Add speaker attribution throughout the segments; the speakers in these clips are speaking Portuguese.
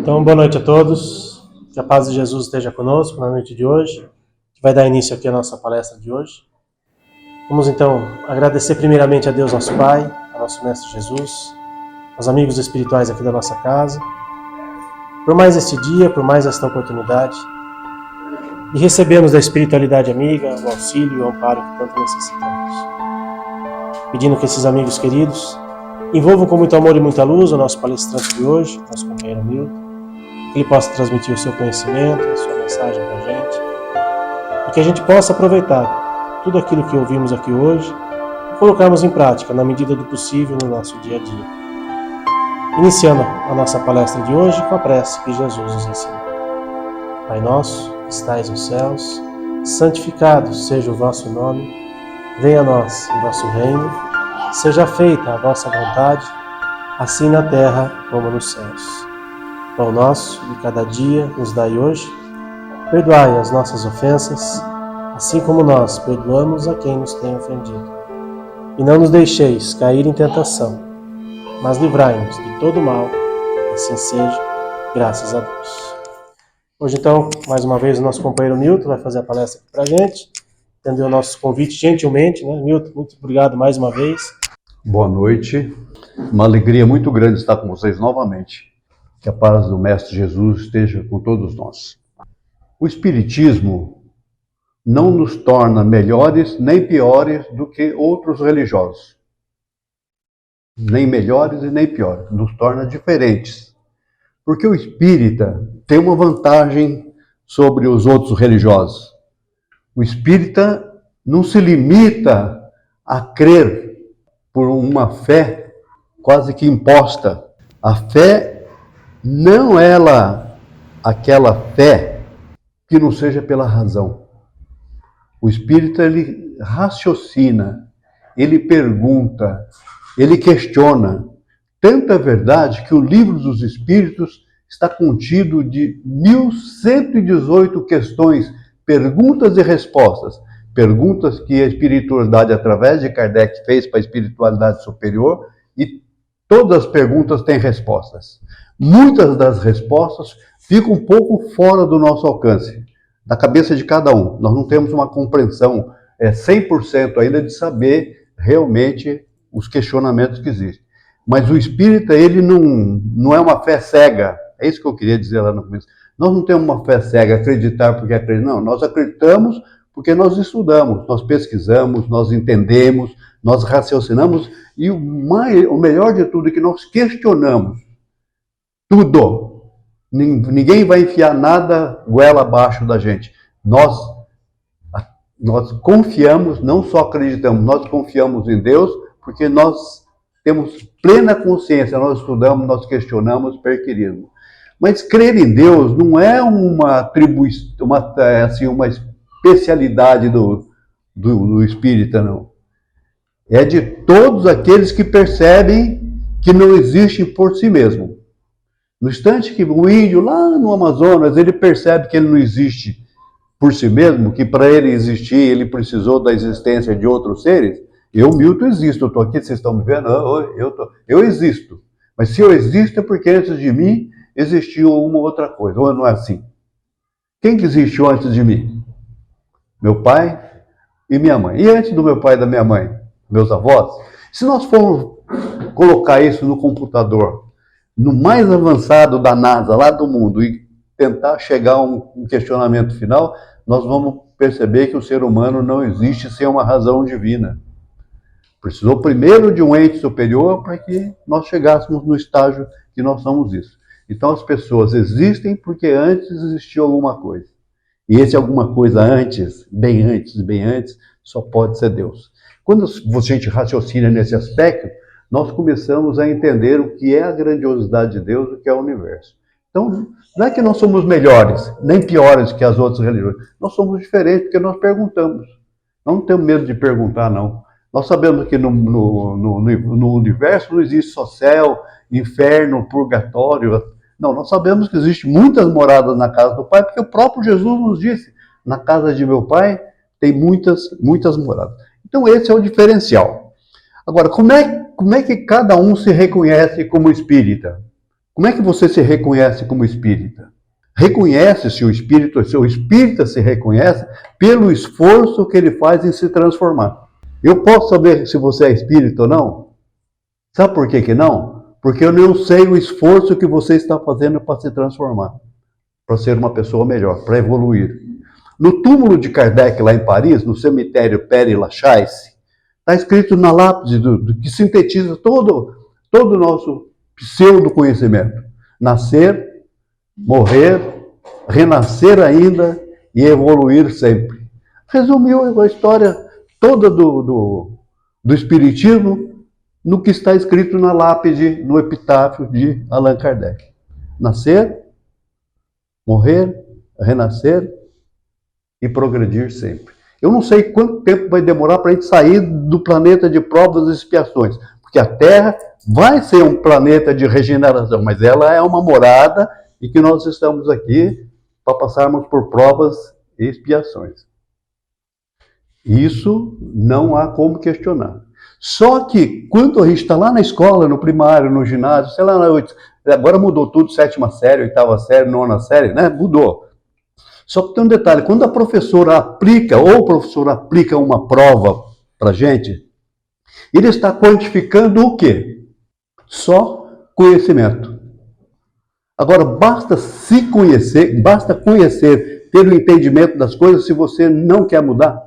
Speaker 1: Então, boa noite a todos. Que a paz de Jesus esteja conosco na noite de hoje, que vai dar início aqui à nossa palestra de hoje. Vamos então agradecer primeiramente a Deus nosso Pai, a nosso Mestre Jesus, aos amigos espirituais aqui da nossa casa, por mais este dia, por mais esta oportunidade, e recebemos da espiritualidade amiga o auxílio e o amparo que tanto necessitamos. Pedindo que esses amigos queridos envolvam com muito amor e muita luz o nosso palestrante de hoje, nosso companheiro Milton, que ele possa transmitir o seu conhecimento, a sua mensagem para a gente, e que a gente possa aproveitar tudo aquilo que ouvimos aqui hoje e colocarmos em prática na medida do possível no nosso dia a dia. Iniciando a nossa palestra de hoje com a prece que Jesus nos ensinou. Pai nosso, que estais nos céus, santificado seja o vosso nome, venha a nós o vosso reino, seja feita a vossa vontade, assim na terra como nos céus. Pão nosso de cada dia nos dai hoje, perdoai as nossas ofensas, assim como nós perdoamos a quem nos tem ofendido. E não nos deixeis cair em tentação, mas livrai-nos de todo mal, assim seja, graças a Deus. Hoje então, mais uma vez, o nosso companheiro Milton vai fazer a palestra aqui pra gente, atendeu o nosso convite gentilmente, né? Milton, muito obrigado mais uma vez.
Speaker 2: Boa noite, uma alegria muito grande estar com vocês novamente. Que a paz do Mestre Jesus esteja com todos nós. O Espiritismo não nos torna melhores nem piores do que outros religiosos. Nem melhores e nem piores, nos torna diferentes. Porque o espírita tem uma vantagem sobre os outros religiosos. O espírita não se limita a crer por uma fé quase que imposta. A fé não aquela fé que não seja pela razão. O espírita, ele raciocina, ele pergunta, ele questiona. Tanta verdade que o Livro dos Espíritos está contido de 1118 questões, perguntas e respostas. Perguntas que a espiritualidade, através de Kardec, fez para a espiritualidade superior, e todas as perguntas têm respostas. Muitas das respostas ficam um pouco fora do nosso alcance, da cabeça de cada um. Nós não temos uma compreensão 100% ainda de saber realmente os questionamentos que existem. Mas o espírita, ele não é uma fé cega. É isso que eu queria dizer lá no começo. Nós não temos uma fé cega, acreditar porque acreditamos. Não, nós acreditamos porque nós estudamos, nós pesquisamos, nós entendemos, nós raciocinamos, e o melhor de tudo é que nós questionamos tudo. Ninguém vai enfiar nada goela abaixo da gente. Nós confiamos, não só acreditamos, nós confiamos em Deus, porque nós temos plena consciência, nós estudamos, nós questionamos, perquirimos. Mas crer em Deus não é uma especialidade do espírita, não. É de todos aqueles que percebem que não existe por si mesmo. No instante que o índio lá no Amazonas, ele percebe que ele não existe por si mesmo, que para ele existir, ele precisou da existência de outros seres. Eu, Milton, existo. Eu estou aqui, vocês estão me vendo? Eu existo. Mas se eu existo é porque antes de mim existiu uma outra coisa. Ou não é assim? Quem que existiu antes de mim? Meu pai e minha mãe. E antes do meu pai e da minha mãe? Meus avós? Se nós formos colocar isso no computador, no mais avançado da NASA, lá do mundo, e tentar chegar a um questionamento final, nós vamos perceber que o ser humano não existe sem uma razão divina. Precisou primeiro de um ente superior para que nós chegássemos no estágio que nós somos isso. Então as pessoas existem porque antes existiu alguma coisa. E esse alguma coisa antes, bem antes, só pode ser Deus. Quando a gente raciocina nesse aspecto, nós começamos a entender o que é a grandiosidade de Deus, o que é o universo. Então, não é que nós somos melhores, nem piores que as outras religiões. Nós somos diferentes porque nós perguntamos. Não temos medo de perguntar, não. Nós sabemos que no universo não existe só céu, inferno, purgatório. Não, nós sabemos que existem muitas moradas na casa do Pai, porque o próprio Jesus nos disse, na casa de meu Pai tem muitas moradas. Então esse é o diferencial. Agora, como é que cada um se reconhece como espírita? Como é que você se reconhece como espírita? Reconhece-se o espírita se reconhece pelo esforço que ele faz em se transformar. Eu posso saber se você é espírita ou não? Sabe por que não? Porque eu não sei o esforço que você está fazendo para se transformar, para ser uma pessoa melhor, para evoluir. No túmulo de Kardec, lá em Paris, no cemitério Père Lachaise, está escrito na lápide que sintetiza todo o nosso pseudo-conhecimento. Nascer, morrer, renascer ainda e evoluir sempre. Resumiu a história toda do Espiritismo no que está escrito na lápide, no epitáfio de Allan Kardec. Nascer, morrer, renascer e progredir sempre. Eu não sei quanto tempo vai demorar para a gente sair do planeta de provas e expiações, porque a Terra vai ser um planeta de regeneração, mas ela é uma morada e que nós estamos aqui para passarmos por provas e expiações. Isso não há como questionar. Só que quando a gente está lá na escola, no primário, no ginásio, sei lá, agora mudou tudo, 7ª série, 8ª série, 9ª série, né? Mudou. Só que tem um detalhe, quando a professora aplica, ou o professor aplica uma prova para a gente, ele está quantificando o quê? Só conhecimento. Agora, basta se conhecer, basta conhecer, ter o entendimento das coisas se você não quer mudar.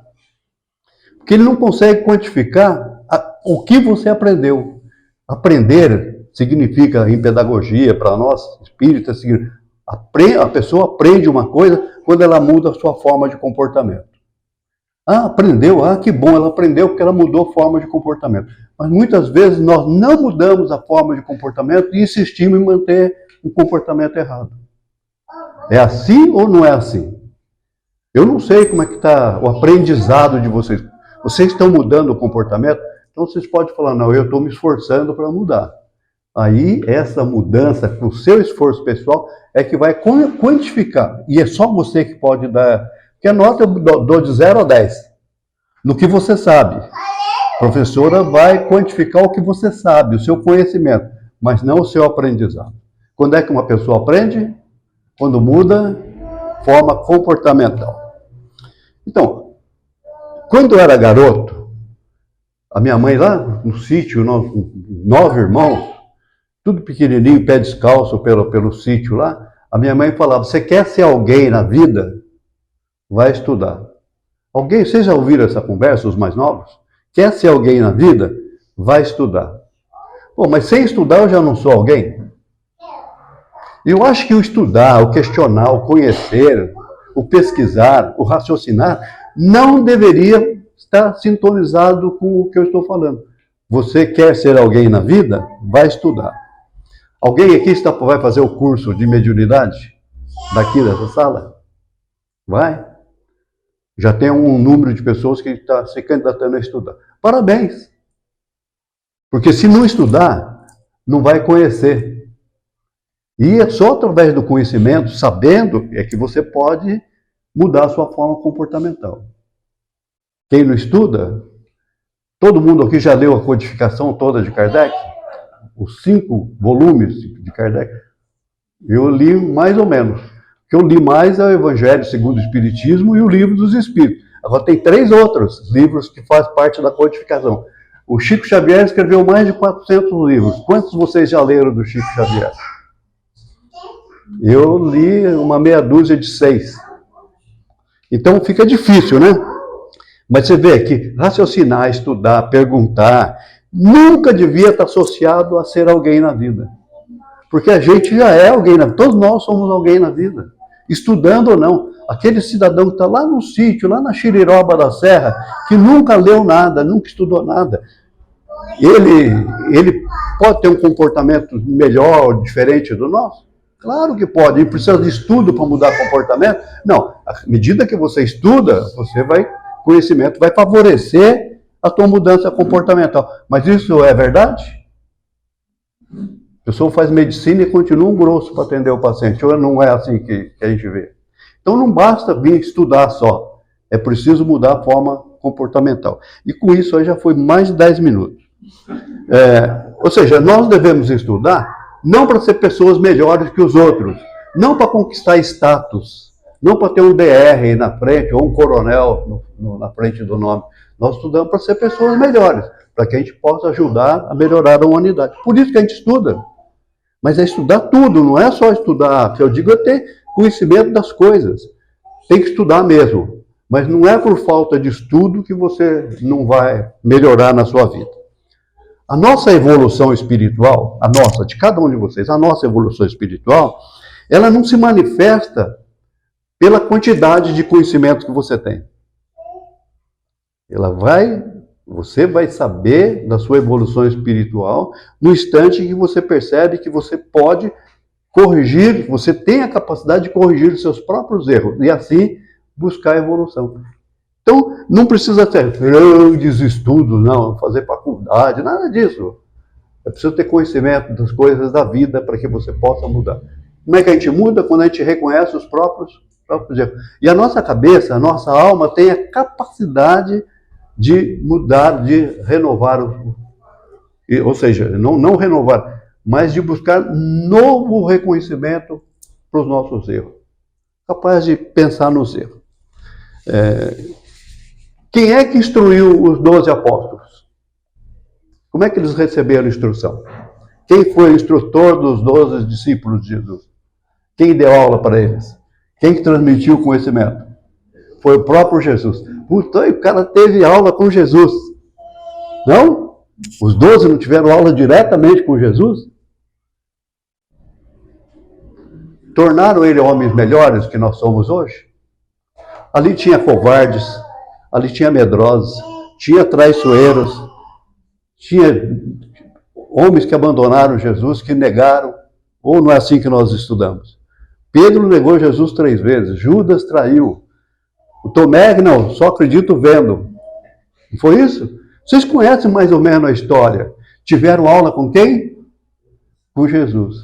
Speaker 2: Porque ele não consegue quantificar o que você aprendeu. Aprender significa, em pedagogia, para nós, espíritas, a pessoa aprende uma coisa quando ela muda a sua forma de comportamento. Ah, aprendeu, que bom, ela aprendeu porque ela mudou a forma de comportamento. Mas muitas vezes nós não mudamos a forma de comportamento e insistimos em manter um comportamento errado. É assim ou não é assim? Eu não sei como é que está o aprendizado de vocês. Vocês estão mudando o comportamento? Então vocês podem falar, não, eu estou me esforçando para mudar. Aí essa mudança, com o seu esforço pessoal, é que vai quantificar. E é só você que pode dar. Porque a nota eu dou de 0 a 10. No que você sabe. A professora vai quantificar o que você sabe, o seu conhecimento, mas não o seu aprendizado. Quando é que uma pessoa aprende? Quando muda forma comportamental. Então, quando eu era garoto, a minha mãe lá no sítio, 9 irmãos, tudo pequenininho, pé descalço pelo sítio lá, a minha mãe falava, você quer ser alguém na vida? Vai estudar. Vocês já ouviram essa conversa, os mais novos? Quer ser alguém na vida? Vai estudar. Pô, mas sem estudar eu já não sou alguém? Eu acho que o estudar, o questionar, o conhecer, o pesquisar, o raciocinar, não deveria estar sintonizado com o que eu estou falando. Você quer ser alguém na vida? Vai estudar. Alguém aqui vai fazer o curso de mediunidade? Daqui dessa sala? Vai? Já tem um número de pessoas que está se candidatando a estudar. Parabéns! Porque se não estudar, não vai conhecer. E é só através do conhecimento, sabendo, é que você pode mudar a sua forma comportamental. Quem não estuda, todo mundo aqui já leu a codificação toda de Kardec? Os 5 volumes de Kardec? Eu li mais ou menos. O que eu li mais é o Evangelho segundo o Espiritismo e o Livro dos Espíritos. Agora tem 3 outros livros que fazem parte da codificação. O Chico Xavier escreveu mais de 400 livros. Quantos vocês já leram do Chico Xavier? Eu li uma meia dúzia de 6. Então fica difícil, né? Mas você vê que raciocinar, estudar, perguntar, nunca devia estar associado a ser alguém na vida. Porque a gente já é alguém na vida. Todos nós somos alguém na vida. Estudando ou não. Aquele cidadão que está lá no sítio, lá na Xiriroba da Serra, que nunca leu nada, nunca estudou nada. Ele pode ter um comportamento melhor, diferente do nosso? Claro que pode. Ele precisa de estudo para mudar comportamento? Não. À medida que você estuda, conhecimento vai favorecer a tua mudança comportamental. Mas isso é verdade? A pessoa faz medicina e continua um grosso para atender o paciente. Ou não é assim que a gente vê? Então não basta vir estudar só. É preciso mudar a forma comportamental. E com isso aí já foi mais de 10 minutos. Ou seja, nós devemos estudar não para ser pessoas melhores que os outros, não para conquistar status, não para ter um DR na frente ou um coronel na frente do nome. Nós estudamos para ser pessoas melhores, para que a gente possa ajudar a melhorar a humanidade. Por isso que a gente estuda. Mas é estudar tudo, não é só estudar, que eu digo é ter conhecimento das coisas. Tem que estudar mesmo. Mas não é por falta de estudo que você não vai melhorar na sua vida. A nossa evolução espiritual, a nossa, de cada um de vocês, a nossa evolução espiritual, ela não se manifesta pela quantidade de conhecimento que você tem. Você vai saber da sua evolução espiritual no instante que você percebe que você pode corrigir, você tem a capacidade de corrigir os seus próprios erros e assim buscar a evolução. Então, não precisa ter grandes estudos, não, fazer faculdade, nada disso. É preciso ter conhecimento das coisas da vida para que você possa mudar. Como é que a gente muda? Quando a gente reconhece os próprios erros. E a nossa cabeça, a nossa alma tem a capacidade de mudar, de renovar, ou seja, não renovar, mas de buscar novo reconhecimento para os nossos erros. Capaz de pensar nos erros. Quem é que instruiu os 12 apóstolos? Como é que eles receberam instrução? Quem foi o instrutor dos 12 discípulos de Jesus? Quem deu aula para eles? Quem que transmitiu o conhecimento? Foi o próprio Jesus. Então, o cara teve aula com Jesus. Não? Os 12 não tiveram aula diretamente com Jesus? Tornaram ele homens melhores que nós somos hoje? Ali tinha covardes, ali tinha medrosos, tinha traiçoeiros, tinha homens que abandonaram Jesus, que negaram. Ou não é assim que nós estudamos? Pedro negou Jesus 3 vezes, Judas traiu. O Tomé, não, só acredito vendo. Não foi isso? Vocês conhecem mais ou menos a história. Tiveram aula com quem? Com Jesus.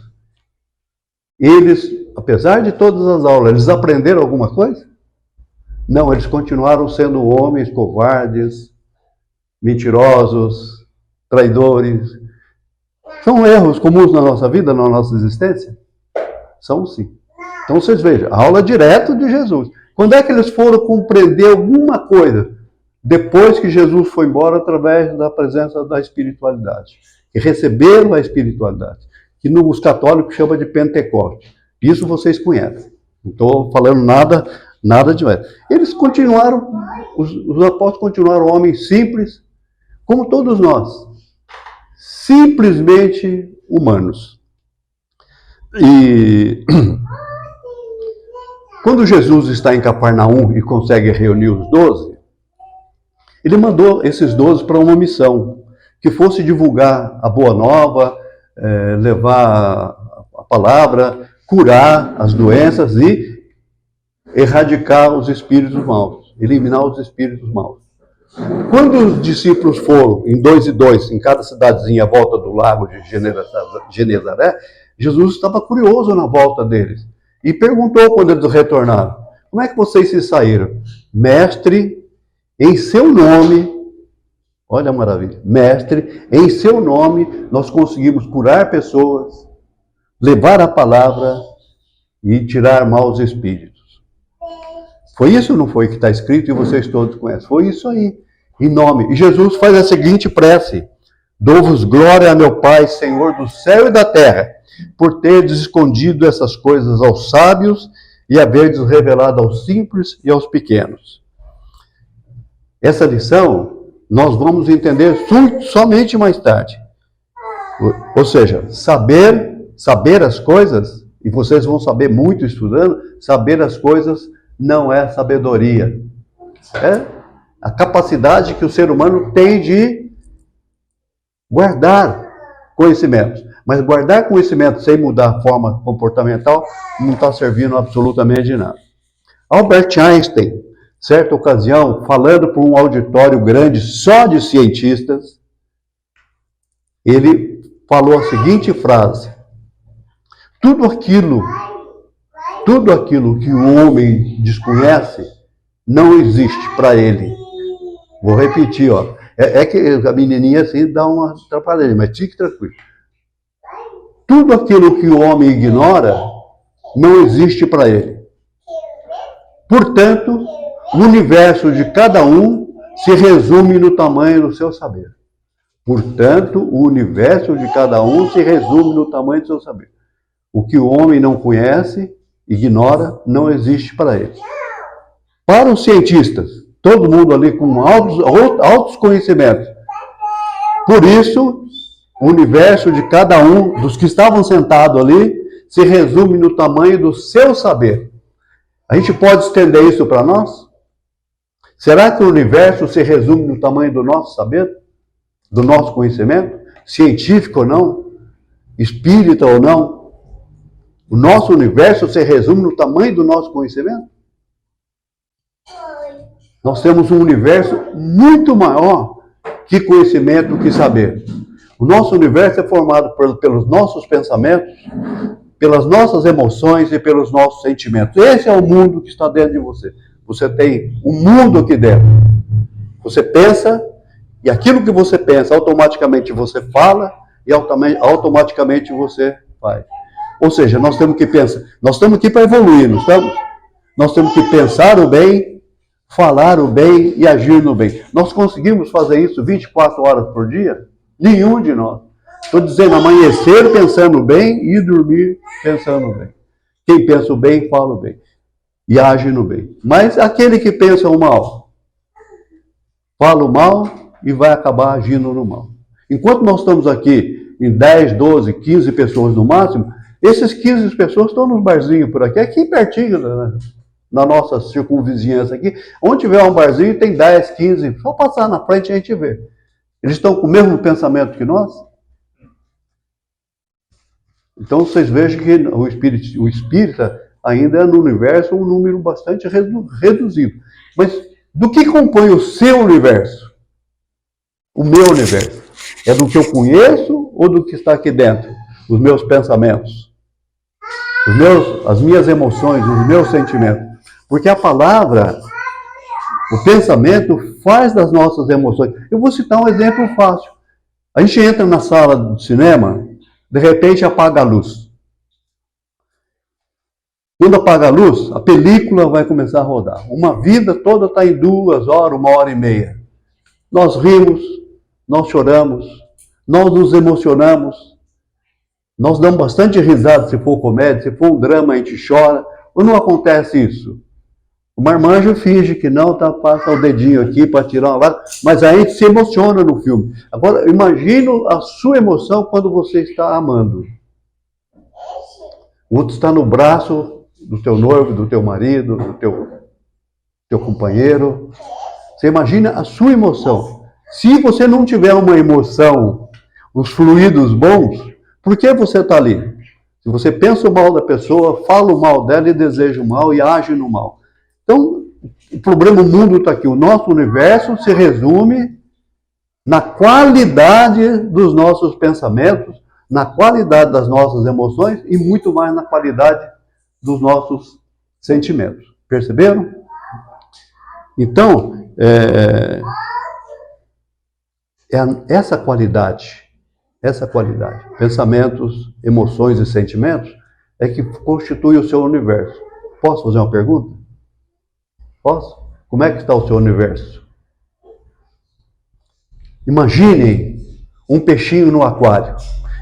Speaker 2: Eles, apesar de todas as aulas, eles aprenderam alguma coisa? Não, eles continuaram sendo homens covardes, mentirosos, traidores. São erros comuns na nossa vida, na nossa existência? São sim. Então vocês vejam, a aula direta de Jesus. Quando é que eles foram compreender alguma coisa? Depois que Jesus foi embora através da presença da espiritualidade. Que receberam a espiritualidade. Que os católicos chamam de Pentecoste. Isso vocês conhecem. Não estou falando nada demais. Eles continuaram, os apóstolos continuaram homens simples, como todos nós. Simplesmente humanos. E quando Jesus está em Cafarnaum e consegue reunir os 12, ele mandou esses 12 para uma missão, que fosse divulgar a boa nova, levar a palavra, curar as doenças e erradicar os espíritos maus, eliminar os espíritos maus. Quando os discípulos foram, em 2 e 2, em cada cidadezinha à volta do lago de Genezaré, Jesus estava curioso na volta deles. E perguntou quando eles retornaram, como é que vocês se saíram? Mestre, em seu nome, olha a maravilha, mestre, em seu nome nós conseguimos curar pessoas, levar a palavra e tirar maus espíritos. Foi isso ou não foi que está escrito e vocês todos conhecem? Foi isso aí, em nome. E Jesus faz a seguinte prece: dou-vos glória a meu Pai, Senhor do céu e da terra, por teres escondido essas coisas aos sábios e haverdes revelado aos simples e aos pequenos. Essa lição nós vamos entender somente mais tarde. Ou seja, saber as coisas, e vocês vão saber muito estudando, saber as coisas não é sabedoria. É a capacidade que o ser humano tem de guardar conhecimentos. Mas guardar conhecimento sem mudar a forma comportamental não está servindo absolutamente de nada. Albert Einstein, certa ocasião, falando para um auditório grande só de cientistas, ele falou a seguinte frase: tudo aquilo que o homem desconhece não existe para ele. Vou repetir, ó. É que a menininha assim dá uma atrapalhadinha, mas fique tranquilo. tudo aquilo que o homem ignora não existe para ele. Portanto, o universo de cada um se resume no tamanho do seu saber. Portanto, o universo de cada um se resume no tamanho do seu saber. O que o homem não conhece, ignora, não existe para ele. Para os cientistas, todo mundo ali com altos conhecimentos. Por isso, o universo de cada um dos que estavam sentados ali se resume no tamanho do seu saber. A gente pode estender isso para nós? Será que o universo se resume no tamanho do nosso saber? Do nosso conhecimento? Científico ou não? Espírita ou não? O nosso universo se resume no tamanho do nosso conhecimento? Nós temos um universo muito maior que conhecimento, que saber. O nosso universo é formado pelos nossos pensamentos, pelas nossas emoções e pelos nossos sentimentos. Esse é o mundo que está dentro de você. Você tem um mundo aqui dentro. Você pensa, e aquilo que você pensa, automaticamente você fala, e automaticamente você faz. Ou seja, nós temos que pensar, nós estamos aqui para evoluir, não estamos? Nós temos que pensar o bem, falar o bem e agir no bem. Nós conseguimos fazer isso 24 horas por dia? Nenhum de nós. Estou dizendo, amanhecer pensando bem e dormir pensando bem. Quem pensa o bem, fala o bem. E age no bem. Mas aquele que pensa o mal, fala o mal e vai acabar agindo no mal. Enquanto nós estamos aqui em 10, 12, 15 pessoas no máximo, esses 15 pessoas estão nos barzinhos por aqui pertinho, né? Na nossa circunvizinhança aqui. Onde tiver um barzinho, tem 10, 15, só passar na frente e a gente vê. Eles estão com o mesmo pensamento que nós? Então vocês vejam que o espírita ainda é no universo um número bastante reduzido. Mas do que compõe o seu universo? O meu universo? É do que eu conheço ou do que está aqui dentro? Os meus pensamentos, as minhas emoções, os meus sentimentos. Porque a palavra, o pensamento faz das nossas emoções. Eu vou citar um exemplo fácil. A gente entra na sala do cinema, de repente apaga a luz. Quando apaga a luz, a película vai começar a rodar. Uma vida toda está em 2 horas, 1h30. Nós rimos, nós choramos, nós nos emocionamos, nós damos bastante risada se for comédia, se for um drama a gente chora. Ou não acontece isso? O marmanjo finge que não, passa o dedinho aqui para tirar uma lágrima, mas a gente se emociona no filme. Agora, imagina a sua emoção quando você está amando. O outro está no braço do teu noivo, do teu marido, do teu companheiro. Você imagina a sua emoção. Se você não tiver uma emoção, os fluidos bons, por que você está ali? Se você pensa o mal da pessoa, fala o mal dela e deseja o mal e age no mal. Então, o problema, o mundo está aqui. O nosso universo se resume na qualidade dos nossos pensamentos, na qualidade das nossas emoções e muito mais na qualidade dos nossos sentimentos. Perceberam? Então, essa qualidade, pensamentos, emoções e sentimentos, é que constitui o seu universo. Posso fazer uma pergunta? Posso? Como é que está o seu universo? Imaginem um peixinho no aquário.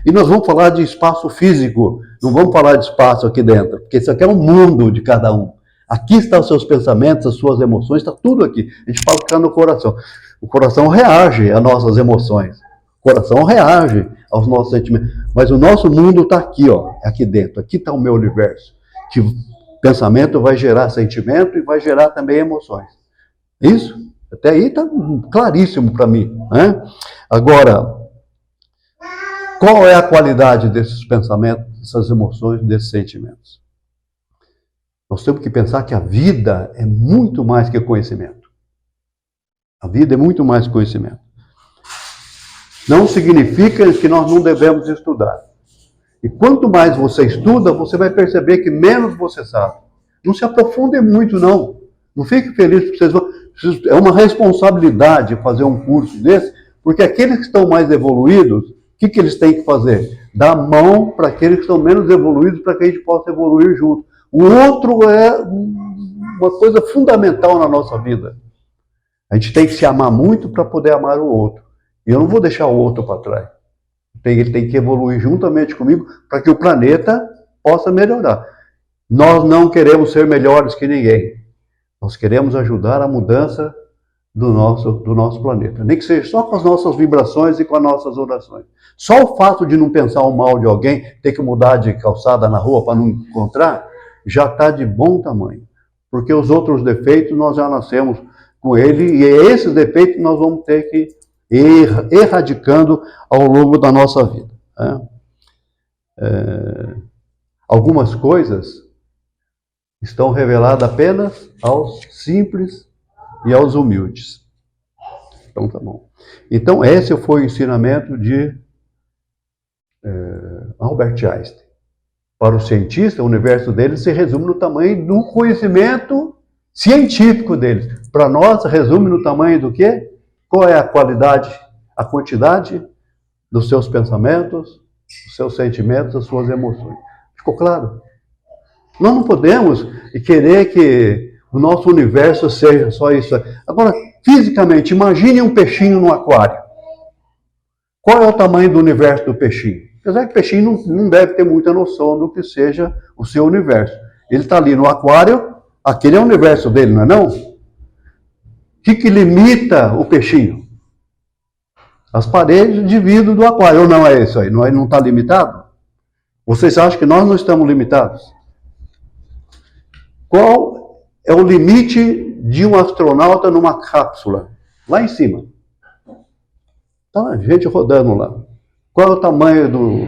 Speaker 2: E nós vamos falar de espaço físico, não vamos falar de espaço aqui dentro, porque isso aqui é um mundo de cada um. Aqui estão os seus pensamentos, as suas emoções, está tudo aqui. A gente fala que está no coração. O coração reage às nossas emoções. O coração reage aos nossos sentimentos. Mas o nosso mundo está aqui, ó, aqui dentro. Aqui está o meu universo. Que pensamento vai gerar sentimento e vai gerar também emoções. Isso? Até aí está claríssimo para mim, né? Agora, qual é a qualidade desses pensamentos, dessas emoções, desses sentimentos? Nós temos que pensar que a vida é muito mais que conhecimento. A vida é muito mais que conhecimento. Não significa que nós não devemos estudar. E quanto mais você estuda, você vai perceber que menos você sabe. Não se aprofunde muito, não. Não fique feliz porque vocês vão... É uma responsabilidade fazer um curso desse, porque aqueles que estão mais evoluídos, o que eles têm que fazer? dá a mão para aqueles que estão menos evoluídos, para que a gente possa evoluir junto. O outro é uma coisa fundamental na nossa vida. A gente tem que se amar muito para poder amar o outro. E eu não vou deixar o outro para trás. Ele tem que evoluir juntamente comigo para que o planeta possa melhorar. Nós não queremos ser melhores que ninguém. Nós queremos ajudar a mudança do nosso planeta. Nem que seja só com as nossas vibrações e com as nossas orações. Só o fato de não pensar o mal de alguém, ter que mudar de calçada na rua para não encontrar, já está de bom tamanho. Porque os outros defeitos nós já nascemos com ele, e esses defeitos nós vamos ter que ir erradicando ao longo da nossa vida. Algumas coisas estão reveladas apenas aos simples e aos humildes. Então tá bom. Então esse foi o ensinamento de Albert Einstein. Para o cientista, o universo dele se resume no tamanho do conhecimento científico deles. Para nós, resume no tamanho do quê? Qual é a qualidade, a quantidade dos seus pensamentos, dos seus sentimentos, das suas emoções. Ficou claro? Nós não podemos querer que o nosso universo seja só isso. Agora, fisicamente, imagine um peixinho no aquário. Qual é o tamanho do universo do peixinho? Apesar que o peixinho não deve ter muita noção do que seja o seu universo. Ele está ali no aquário, aquele é o universo dele, não é não? O que limita o peixinho? As paredes de vidro do aquário. Ou não é isso aí? Não está limitado? Vocês acham que nós não estamos limitados? Qual é o limite de um astronauta numa cápsula? Lá em cima. Tá a gente rodando lá. Qual é o tamanho do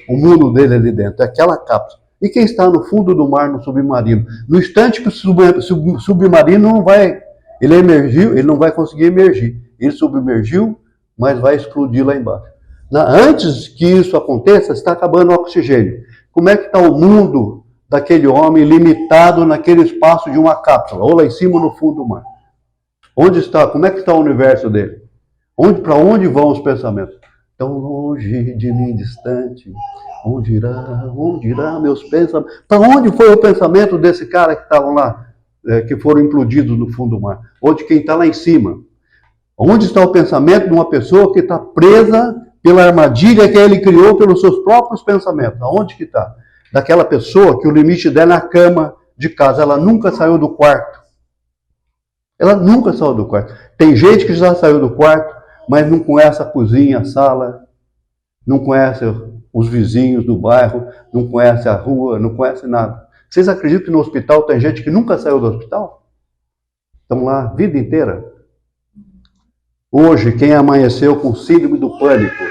Speaker 2: mundo dele ali dentro? É aquela cápsula. E quem está no fundo do mar, no submarino? No instante que o submarino não vai... Ele emergiu, ele não vai conseguir emergir. Ele submergiu, mas vai explodir lá embaixo. Antes que isso aconteça, está acabando o oxigênio. Como é que está o mundo daquele homem limitado naquele espaço de uma cápsula, ou lá em cima no fundo do mar? Onde está? Como é que está o universo dele? Para onde vão os pensamentos? Tão longe de mim, distante, onde irá meus pensamentos? Para onde foi o pensamento desse cara que estavam lá, que foram implodidos no fundo do mar? Ou de quem está lá em cima? Onde está o pensamento de uma pessoa que está presa pela armadilha que ele criou pelos seus próprios pensamentos? Aonde que está? Daquela pessoa que o limite dela é a cama de casa. Ela nunca saiu do quarto. Ela nunca saiu do quarto. Tem gente que já saiu do quarto, mas não conhece a cozinha, a sala, não conhece os vizinhos do bairro, não conhece a rua, não conhece nada. Vocês acreditam que no hospital tem gente que nunca saiu do hospital? Estão lá a vida inteira. Hoje, quem amanheceu com síndrome do pânico,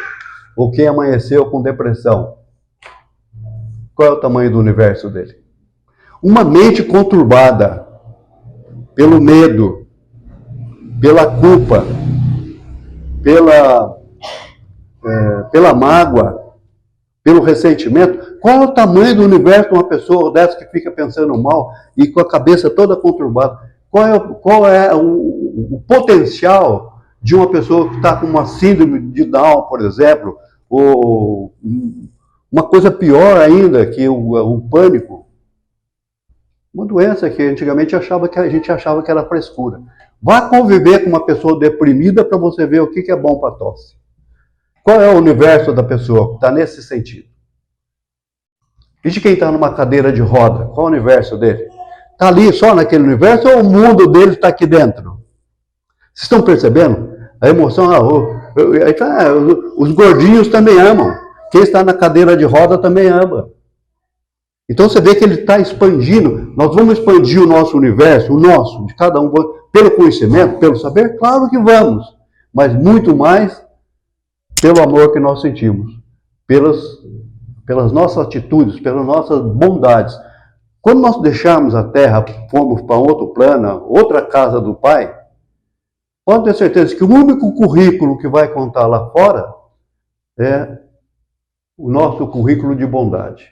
Speaker 2: ou quem amanheceu com depressão, qual é o tamanho do universo dele? Uma mente conturbada pelo medo, pela culpa, pela mágoa, pelo ressentimento. Qual é o tamanho do universo de uma pessoa dessa que fica pensando mal e com a cabeça toda conturbada? Qual é o potencial de uma pessoa que está com uma síndrome de Down, por exemplo, ou uma coisa pior ainda que o pânico? Uma doença que antigamente a gente achava que era frescura. Vá conviver com uma pessoa deprimida para você ver o que é bom para tosse. Qual é o universo da pessoa que está nesse sentido? E de quem está numa cadeira de roda? Qual é o universo dele? Está ali só naquele universo ou o mundo dele está aqui dentro? Vocês estão percebendo? A emoção, os gordinhos também amam. Quem está na cadeira de roda também ama. Então você vê que ele está expandindo. Nós vamos expandir o nosso universo, o nosso, de cada um, pelo conhecimento, pelo saber? Claro que vamos. Mas muito mais pelo amor que nós sentimos. Pelas nossas atitudes, pelas nossas bondades. Quando nós deixarmos a Terra, fomos para outro plano, outra casa do Pai, pode ter certeza que o único currículo que vai contar lá fora é o nosso currículo de bondade.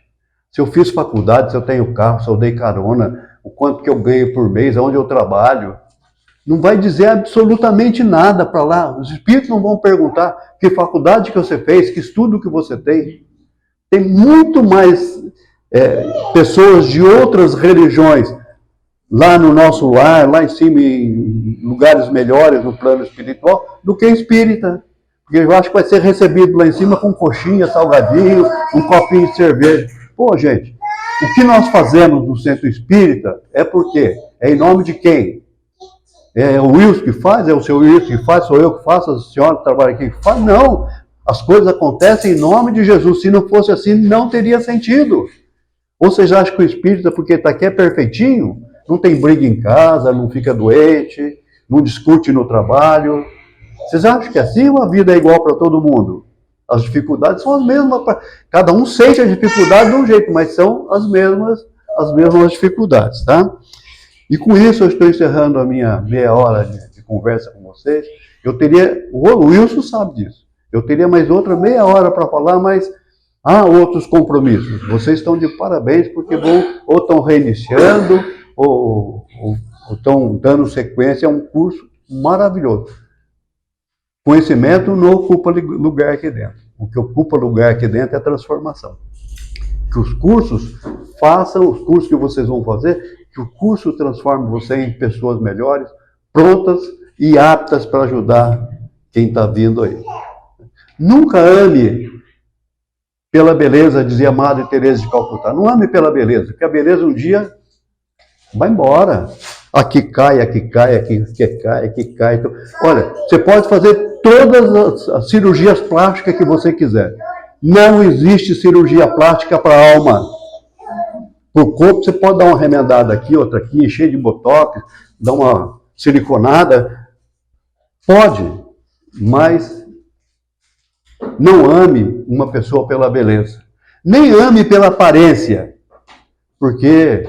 Speaker 2: Se eu fiz faculdade, se eu tenho carro, se eu dei carona, o quanto que eu ganho por mês, aonde eu trabalho, não vai dizer absolutamente nada para lá. Os espíritos não vão perguntar que faculdade que você fez, que estudo que você tem. Tem muito mais pessoas de outras religiões lá no nosso lar, lá em cima, em lugares melhores no plano espiritual, do que espírita. Porque eu acho que vai ser recebido lá em cima com coxinha, salgadinho, um copinho de cerveja. Pô, gente, o que nós fazemos no centro espírita é por quê? É em nome de quem? É o Wilson que faz? É o seu Wilson que faz? Sou eu que faço? A senhora que trabalha aqui que faz? Não! As coisas acontecem em nome de Jesus. Se não fosse assim, não teria sentido. Ou vocês acham que o espírita, porque está aqui, é perfeitinho? Não tem briga em casa, não fica doente, não discute no trabalho. Vocês acham que assim a vida é igual para todo mundo? As dificuldades são as mesmas. Cada um sente a dificuldade de um jeito, mas são as mesmas dificuldades, tá? E com isso eu estou encerrando a minha meia hora de conversa com vocês. O Wilson sabe disso. Eu teria mais outra meia hora para falar, mas há outros compromissos. Vocês estão de parabéns porque ou estão reiniciando ou estão dando sequência a um curso maravilhoso. Conhecimento não ocupa lugar aqui dentro. O que ocupa lugar aqui dentro é a transformação. Que os cursos façam, os cursos que vocês vão fazer, que o curso transforme você em pessoas melhores, prontas e aptas para ajudar quem está vindo aí. Nunca ame pela beleza, dizia Madre Teresa de Calcutá. Não ame pela beleza, porque a beleza um dia vai embora. Aqui cai, aqui cai, aqui cai, aqui cai. Então, olha, você pode fazer todas as cirurgias plásticas que você quiser. Não existe cirurgia plástica para a alma. Para o corpo, você pode dar uma remendada aqui, outra aqui, encher de botox, dar uma siliconada. Pode, mas não ame uma pessoa pela beleza. Nem ame pela aparência, porque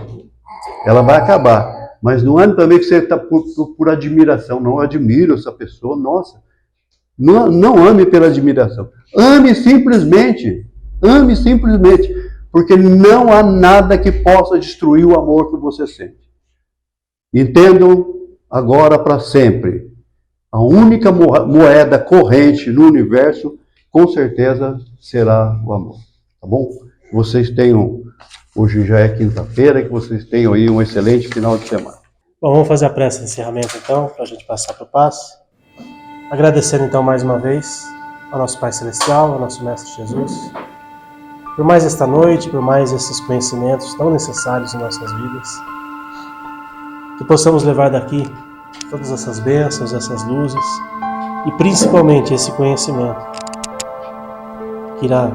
Speaker 2: ela vai acabar. Mas não ame também que você está por admiração. Não admiro essa pessoa, nossa. Não ame pela admiração. Ame simplesmente. Ame simplesmente. Porque não há nada que possa destruir o amor que você sente. Entendam agora para sempre. A única moeda corrente no universo, com certeza, será o amor. Tá bom? Vocês tenham, hoje já é quinta-feira, que vocês tenham aí um excelente final de semana.
Speaker 1: Bom, vamos fazer a prece de encerramento então, para a gente passar para o passe. Agradecendo então mais uma vez ao nosso Pai Celestial, ao nosso Mestre Jesus, por mais esta noite, por mais esses conhecimentos tão necessários em nossas vidas. Que possamos levar daqui todas essas bênçãos, essas luzes e principalmente esse conhecimento que irá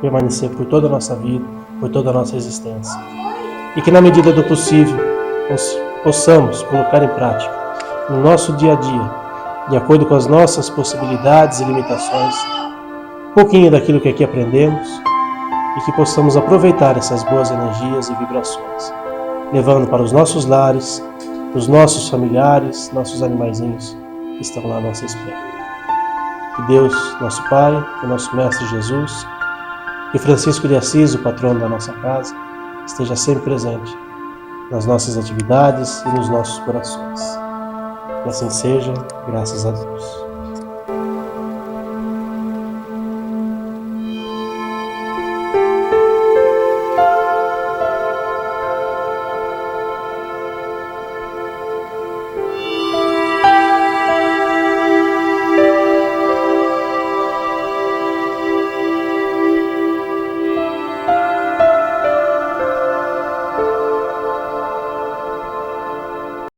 Speaker 1: permanecer por toda a nossa vida, por toda a nossa existência. E que na medida do possível possamos colocar em prática no nosso dia a dia, de acordo com as nossas possibilidades e limitações, um pouquinho daquilo que aqui aprendemos e que possamos aproveitar essas boas energias e vibrações, levando para os nossos lares, para os nossos familiares, nossos animaizinhos que estão lá à nossa espera. Que Deus, nosso Pai, que nosso Mestre Jesus, que Francisco de Assis, o patrono da nossa casa, esteja sempre presente nas nossas atividades e nos nossos corações. Que assim seja, graças a Deus.